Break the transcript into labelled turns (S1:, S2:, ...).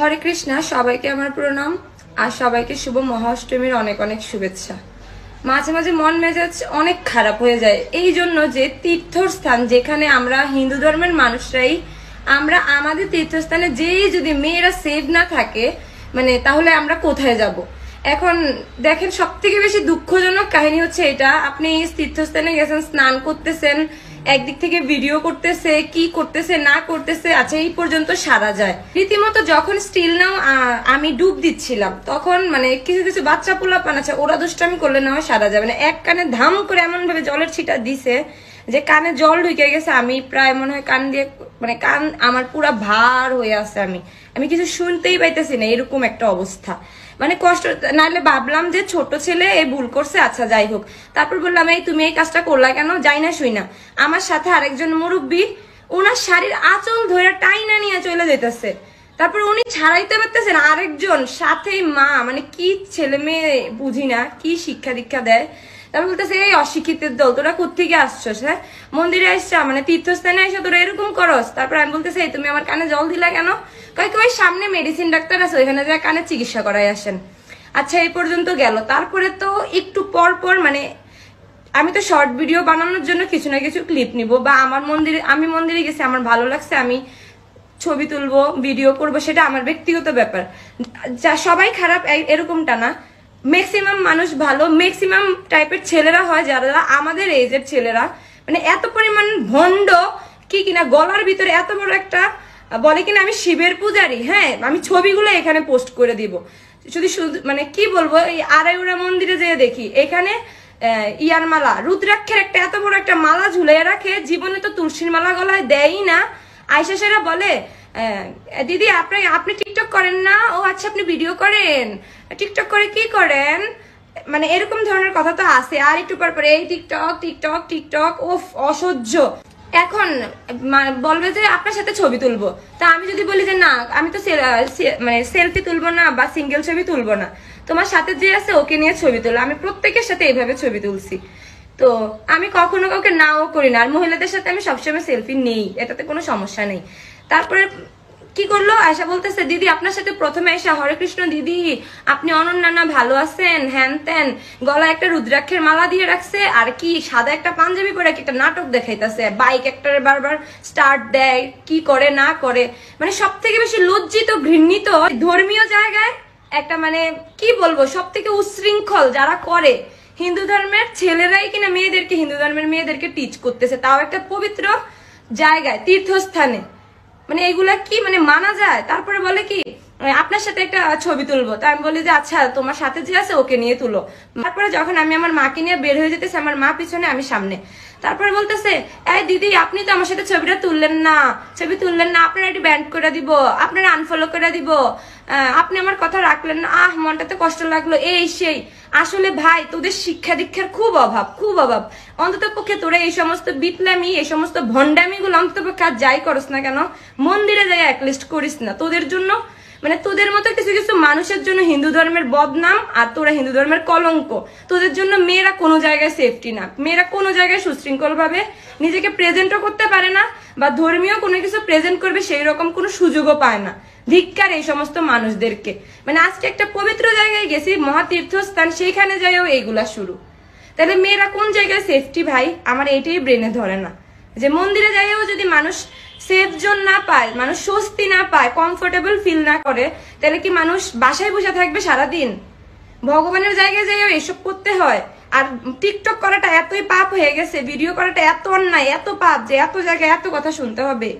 S1: হরে কৃষ্ণা, সবাইকে আমার প্রণাম আর সবাইকে শুভ মহাষ্টমীর অনেক অনেক শুভেচ্ছা। মাঝে মাঝে মন মেজাজ অনেক খারাপ হয়ে যায় এই জন্য যে তীর্থস্থান যেখানে আমরা হিন্দু ধর্মের মানুষরাই আমরা আমাদের তীর্থস্থানে যেই যদি মেয়েরা সেভ না থাকে মানে তাহলে আমরা কোথায় যাব। এখন দেখেন সবথেকে বেশি দুঃখজনক কাহিনী হচ্ছে এটা, আপনি তীর্থস্থানে গেছেন, স্নান করতেছেন, একদিক থেকে ভিডিও করতেছে, কি করতেছে না করতেছে, আচ্ছা এই পর্যন্ত সারা যায়। রীতিমতো যখন স্টিল নাও আমি ডুব দিচ্ছিলাম তখন মানে কিছু কিছু বাচ্চা পোলাপান আছে, ওরা দুষ্টামি করলে না সারা যাবে না, এক কানে ধাম করে এমন ভাবে জলের ছিটা দিছে যে কানে জল ঢুকে গেছে। আমি প্রায় মনে হয় কান দিয়ে মানে কান আমার পুরা ভার হয়ে আছে, আমি কিছু শুনতেই পাইতেছি না, এরকম একটা অবস্থা। মানে কষ্ট, নাহলে ভাবলাম যে ছোট ছেলে এই ভুল করছে, আচ্ছা যাই হোক। তারপর বললাম এই তুমি এই কাজটা করলা কেন, যাই না শুই না। আমার সাথে আরেকজন মুরব্বী ওনার শাড়ির আঁচল ধরে টাইনা নিয়ে চলে যেতেছে, তারপর উনি ছাড়াইতে পারতেছেন, আরেকজন সাথেই মা, মানে কি ছেলে মেয়ে বুঝি না, কি শিক্ষা দীক্ষা দেয়। তারপর বলতেছে এই অশিক্ষিতের দল, তোরা কোথেকে আসছস, হ্যাঁ মন্দিরে আসছা মানে তীর্থস্থানে আসা তোরা এরকম করস। তারপর আমি বলতেছি এই তুমি আমার কানে জল দিলা কেন, কয়েক ওই সামনে মেডিসিন ডাক্তার আছে ওইখানে যা কানে চিকিৎসা করাই আসেন। আচ্ছা এই পর্যন্ত গেল। তারপরে তো একটু পর পর মানে আমি তো শর্ট ভিডিও বানানোর জন্য কিছু না কিছু ক্লিপ নিব, বা আমার আমি মন্দিরে গেছি, আমার ভালো লাগছে, আমি ছবি তুলবো, ভিডিও করব, সেটা আমার ব্যক্তিগত ব্যাপার। যা সবাই খারাপ এরকমটা না, ম্যাক্সিমাম মানুষ ভালো, ম্যাক্সিমাম টাইপের ছেলেরা হয় যারা আমাদের এজের ছেলেরা, মানে এত পরিমাণ ভণ্ড কি কিনা গলার ভিতরে এত বড় একটা বলে কিনা আমি শিবের পূজারি। হ্যাঁ আমি ছবিগুলো এখানে পোস্ট করে দিব, শুধু মানে কি বলবো, এই আড়াইউড়া মন্দিরে যেয়ে দেখি এখানে ইয়ার মালা, রুদ্রাক্ষের একটা এত বড় একটা মালা ঝুলিয়ে রাখে, জীবনে তো তুলসীর মালা গলায় দেয়ই না। আয়সা সেরা বলে দিদি আপনি টিকটক করেন না, ও আচ্ছা আপনি ভিডিও করেন, টিকটক করে কি করেন, মানে এরকম ধরনের কথা তো আছে। আর একটু পর পরে এই টিকটক টিকটক টিকটক, ওফ অসহ্য। এখন বলবে যে আপনার সাথে ছবি তুলবো, তা আমি যদি বলি যে না আমি তো মানে সেলফি তুলবো না বা সিঙ্গেল ছবি তুলবো না, তোমার সাথে যে আছে ওকে নিয়ে ছবি তুলো। আমি প্রত্যেকের সাথে এইভাবে ছবি তুলছি, তো আমি কখনো কাউকে নাও করি না। আর মহিলাদের সাথে আমি সবসময় সেলফি নেই, এটাতে কোনো সমস্যা নেই। তারপরে কি করলো, আয়সা বলতেছে দিদি আপনার সাথে প্রথমে আয়সা হরে কৃষ্ণ দিদি আপনি অনন্যা না ভালো আছেন হ্যান ত্যান, গলায় একটা রুদ্রাক্ষের মালা দিয়ে রাখছে, আর কি সাদা একটা পাঞ্জাবি পরে একটা নাটক দেখাইতেছে, বাইক একটা বারবার স্টার্ট দেয়, কি করে না করে, মানে সব থেকে বেশি লজ্জিত ঘৃণিত ধর্মীয় জায়গায় একটা মানে কি বলবো সব থেকে উচ্ছৃঙ্খল যারা করে হিন্দু ধর্মের ছেলেরাই কিনা মেয়েদেরকে, হিন্দু ধর্মের মেয়েদেরকে টিচ করতেছে, তাও একটা পবিত্র জায়গায় তীর্থস্থানে, মানে এগুলা কি মানে মানা যায়। তারপরে বলে কি আপনার সাথে একটা ছবি তুলবো, তা আমি বলি যে আচ্ছা তোমার সাথে যে আছে ওকে নিয়ে তুলো। তারপরে যখন আমি আমার মাকে নিয়ে বের হয়ে যেতেছি, আমার মা পিছনে আমি সামনে, তারপরে বলতেছে এই দিদি আপনি তো আমার সাথে ছবি তুললেন না, আপনার এটি ব্যান্ড করে দিব, আপনার আনফলো করে দিব, আপনি আমার কথা রাখলেন না, মনটাতে কষ্ট লাগলো, এই সেই। আসলে ভাই তোদের শিক্ষা দীক্ষার খুব অভাব, অন্তত পক্ষে তোরা এই সমস্ত বিটলামি এই সমস্ত ভণ্ডামি গুলো অন্তত পক্ষে আর যাই করস না কেন মন্দিরে যাই অ্যাটলিস্ট করিস না। তোদের জন্য মানে তোদের মতো কিছু কিছু মানুষের জন্য হিন্দু ধর্মের বদনাম, আর তোরা হিন্দু ধর্মের কলঙ্ক। তোদের জন্য মেয়েরা কোনো জায়গায় সেফটি না, মেয়েরা কোনো জায়গায় সুশৃঙ্খল ভাবে নিজেকে প্রেজেন্টও করতে পারে না, বা ধর্মীয় কোনো কিছু প্রেজেন্ট করবে সেই রকম কোনো সুযোগও পায় না। ধিক্কার এই সমস্ত মানুষদেরকে। মানে আজকে একটা পবিত্র জায়গায় গেছি, মহাতীর্থস্থান, সেইখানে যাইও এইগুলা শুরু, তাহলে মেয়েরা কোন জায়গায় সেফটি ভাই? আমার এটাই ব্রেনে ধরে না, যে মন্দিরে যাইও যদি মানুষ সেফ জোন না পায়, মানুষ স্বস্তি না পায়, কমফোর্টেবল ফিল না করে, তাহলে কি মানুষ বাসায় বসে থাকবে সারাদিন? ভগবানের জায়গায় যাইও এসব করতে হয়। আর টিকটক করাটা এতই পাপ হয়ে গেছে, ভিডিও করাটা এত অন্যায়, এত পাপ যে এত জায়গায় এত কথা শুনতে হবে।